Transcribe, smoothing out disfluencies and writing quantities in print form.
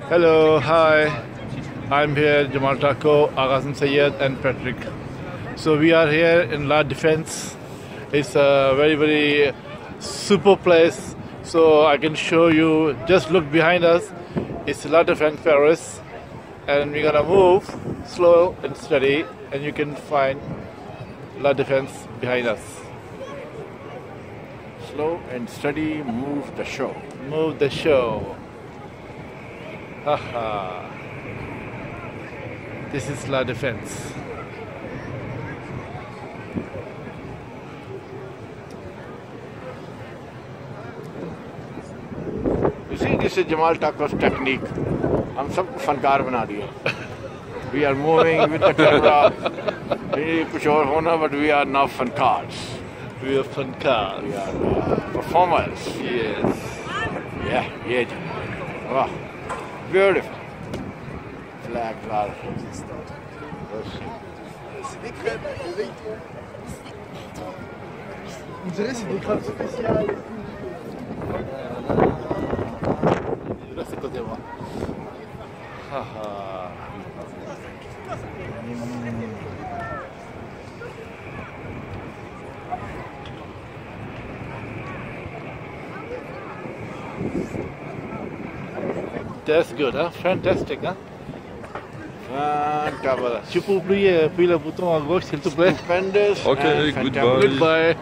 Hello, hi. I'm here, Jamal Takkko, A.H.SYED and Patrick. So we are here in La Défense. It's a very super place. So I can show you, just look behind us. It's La Défense, Paris. And we're gonna move slow and steady, and you can find La Défense behind us. Slow and steady, move the show. Move the show. Haha. This is La Défense. You see, this is Jamal Takkko's technique. हम सबको फनकार बना दिया. We are moving with the camera. कुछ और होना, but we are now fankars. We are fankars. We are performers. Yes. Yeah, yeah. Wow. Beautiful. Flag flag. On dirait c'est des crabes spéciales. Là c'est côté moi. Haha. That's good, huh? Fantastic, huh? Fantabulous. Tu peux appuyer le bouton à gauche, s'il te plaît? Stupendous. Okay, and goodbye. Goodbye.